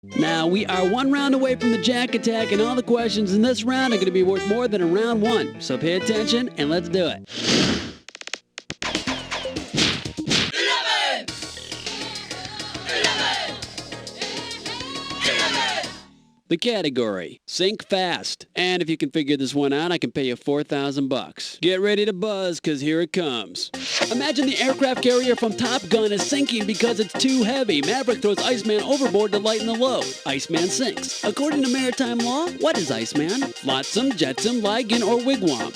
Now, we are one round away from the Jack Attack, and all the questions in this round are going to be worth more than a round one. So pay attention, and let's do it. 11! 11! 11! The category, sink fast. And if you can figure this one out, I can pay you $4,000. Get ready to buzz, because here it comes. Imagine the aircraft carrier from Top Gun is sinking because it's too heavy. Maverick throws Iceman overboard to lighten the load. Iceman sinks. According to maritime law, what is Iceman? Flotsam, jetsam, ligan, or wigwam?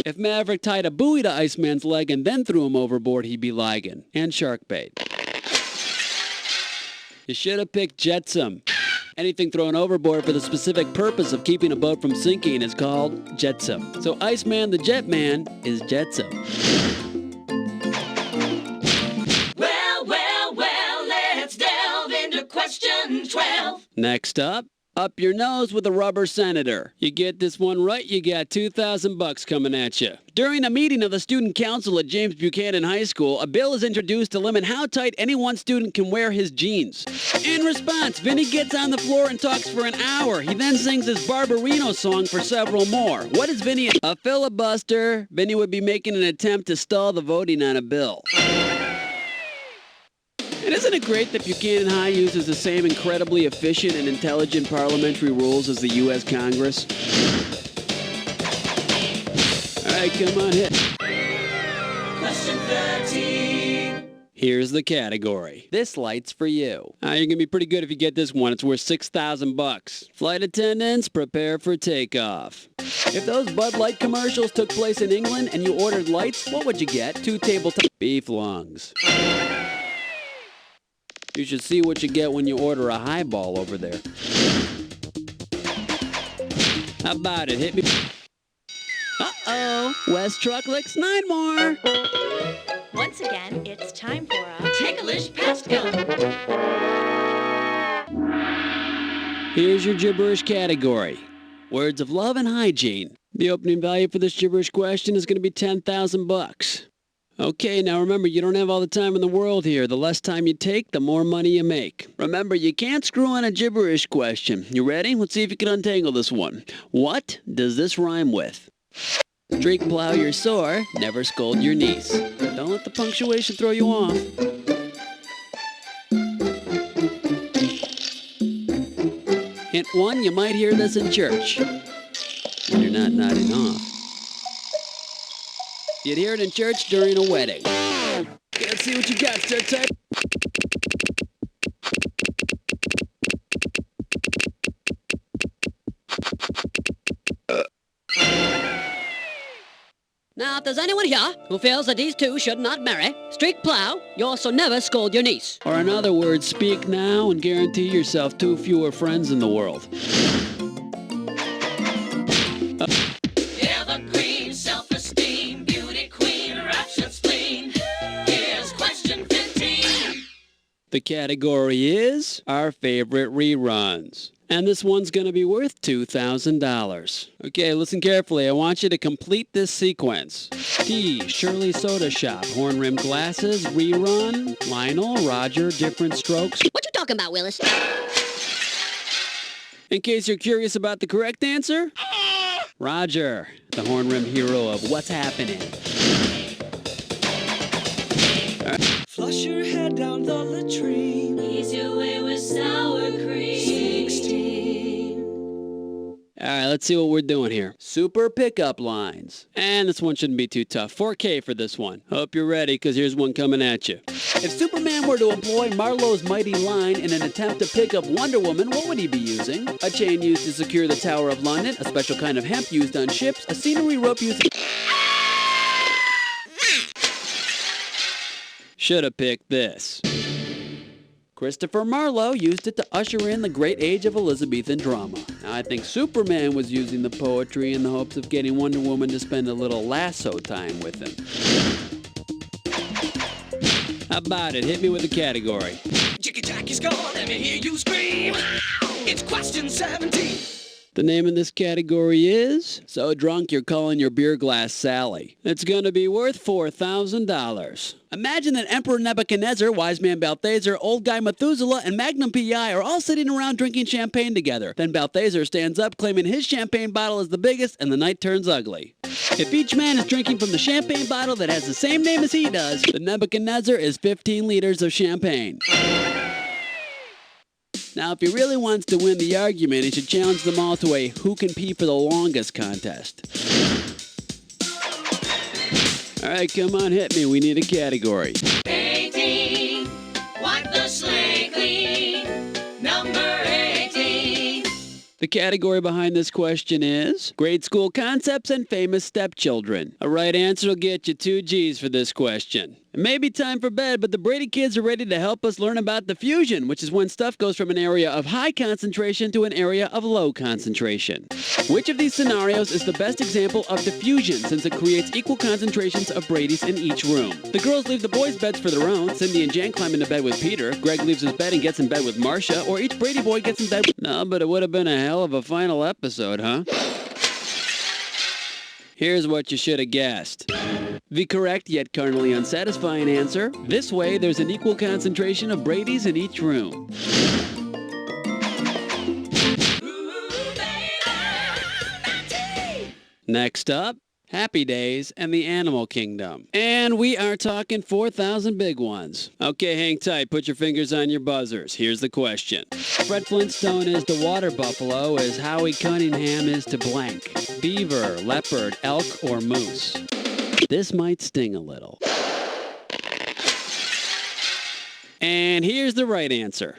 If Maverick tied a buoy to Iceman's leg and then threw him overboard, he'd be ligan and shark bait. You should have picked jetsam. Anything thrown overboard for the specific purpose of keeping a boat from sinking is called jetsam. So Iceman the Jetman is jetsam. Well, let's delve into question 12. Next up your nose with a rubber senator. You get this one right, you got $2,000 coming at you. During a meeting of the student council at James Buchanan High School, a bill is introduced to limit how tight any one student can wear his jeans. In response, Vinny gets on the floor and talks for an hour. He then sings his Barbarino song for several more. What is Vinny? A filibuster. Vinny would be making an attempt to stall the voting on a bill. And isn't it great that Buchanan High uses the same incredibly efficient and intelligent parliamentary rules as the U.S. Congress? All right, come on, hit. Question 13. Here's the category. This light's for you. You're going to be pretty good if you get this one. It's worth $6,000. Flight attendants, prepare for takeoff. If those Bud Light commercials took place in England and you ordered lights, what would you get? 2 tabletop beef lungs. You should see what you get when you order a highball over there. How about it? Hit me. Uh-oh. West Truck licks 9 more. Once again, it's time for a Ticklish Past Gun. Here's your gibberish category. Words of love and hygiene. The opening value for this gibberish question is going to be $10,000. Okay, now remember, you don't have all the time in the world here. The less time you take, the more money you make. Remember, you can't screw on a gibberish question. You ready? Let's see if you can untangle this one. What does this rhyme with? Streak plow your sore, never scold your niece. Don't let the punctuation throw you off. Hint 1, you might hear this in church. When you're not nodding off. You'd hear it in church during a wedding. Let's see what you got, sir. Type. Now, if there's anyone here who feels that these two should not marry, streak plow, you also never scold your niece. Or in other words, speak now and guarantee yourself 2 fewer friends in the world. Evergreen, self-esteem, beauty queen, rapture spleen. Here's question 15. The category is our favorite reruns. And this one's going to be worth $2,000. Okay, listen carefully. I want you to complete this sequence. T, Shirley Soda Shop, horn-rimmed glasses, rerun, Lionel, Roger, different strokes. What you talking about, Willis? In case you're curious about the correct answer, Roger, the horn-rimmed hero of What's Happening. Flush your head down the latrine. Ease your way with sour cream. 16. All right, let's see what we're doing here. Super pickup lines. And this one shouldn't be too tough. 4K for this one. Hope you're ready, because here's one coming at you. If Superman were to employ Marlowe's mighty line in an attempt to pick up Wonder Woman, what would he be using? A chain used to secure the Tower of London, a special kind of hemp used on ships, a scenery rope used... Should have picked this. Christopher Marlowe used it to usher in the great age of Elizabethan drama. Now, I think Superman was using the poetry in the hopes of getting Wonder Woman to spend a little lasso time with him. How about it? Hit me with a category. Jiggy Jack is gone, let me hear you scream. It's question 17. The name of this category is So Drunk You're Calling Your Beer Glass Sally. It's going to be worth $4,000. Imagine that Emperor Nebuchadnezzar, Wise Man Balthazar, Old Guy Methuselah, and Magnum P.I. are all sitting around drinking champagne together. Then Balthazar stands up claiming his champagne bottle is the biggest and the night turns ugly. If each man is drinking from the champagne bottle that has the same name as he does, then Nebuchadnezzar is 15 liters of champagne. Now, if he really wants to win the argument, he should challenge them all to a who can pee for the longest contest. All right, come on, hit me. We need a category. 18. Wipe the slate clean. Number 18. The category behind this question is grade school concepts and famous stepchildren. A right answer will get you 2 G's for this question. It may be time for bed, but the Brady kids are ready to help us learn about diffusion, which is when stuff goes from an area of high concentration to an area of low concentration. Which of these scenarios is the best example of diffusion, since it creates equal concentrations of Brady's in each room? The girls leave the boys' beds for their own. Cindy and Jan climb into bed with Peter. Greg leaves his bed and gets in bed with Marcia, or each Brady boy gets in bed with... No, but it would have been a hell of a final episode, huh? Here's what you should have guessed. The correct yet carnally unsatisfying answer. This way, there's an equal concentration of Brady's in each room. Next up, Happy Days and the Animal Kingdom. And we are talking 4,000 big ones. Okay, hang tight. Put your fingers on your buzzers. Here's the question. Fred Flintstone is to water buffalo as Howie Cunningham is to blank. Beaver, leopard, elk, or moose. This might sting a little. And here's the right answer.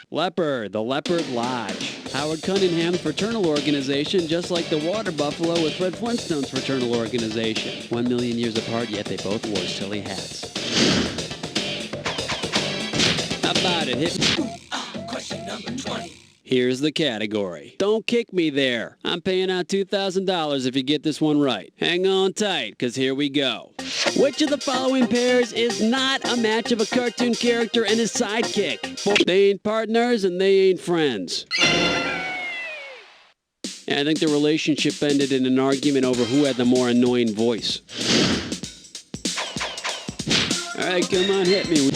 Leopard, the Leopard Lodge. Howard Cunningham's fraternal organization, just like the water buffalo with Fred Flintstone's fraternal organization. 1 million years apart, yet they both wore silly hats. How about it? Hit me. Question number 20. Here's the category. Don't kick me there. I'm paying out $2,000 if you get this one right. Hang on tight, because here we go. Which of the following pairs is not a match of a cartoon character and his sidekick? They ain't partners and they ain't friends. And I think the relationship ended in an argument over who had the more annoying voice. All right, come on, hit me.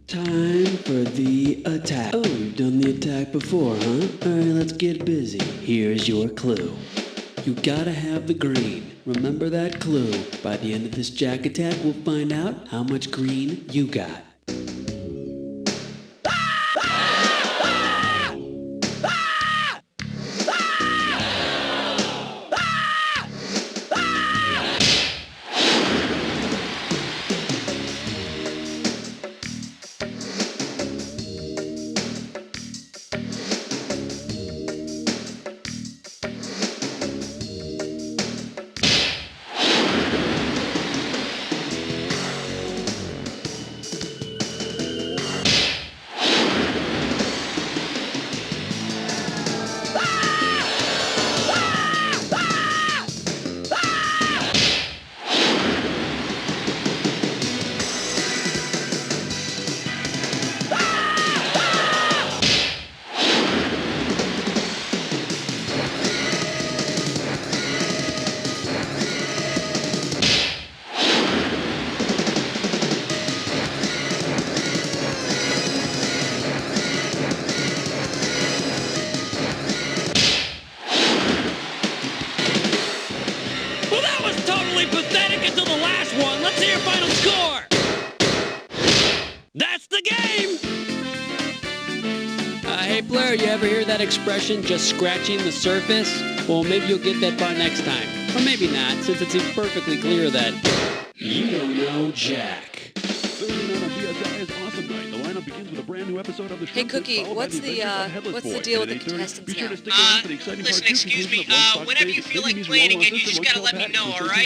Time for the attack. Oh, you've done the attack before, huh? Alright, let's get busy. Here's your clue. You gotta have the green. Remember that clue. By the end of this jack attack, we'll find out how much green you got. Pathetic until the last one. Let's see your final score. That's the game. Hey, Blair, you ever hear that expression, just scratching the surface? Well, maybe you'll get that by next time. Or maybe not, since it seems perfectly clear that you don't know Jack. Hey, Cookie, what's the deal with the contestants now? Listen, excuse me, whenever you feel like playing again, you just gotta let me know, alright?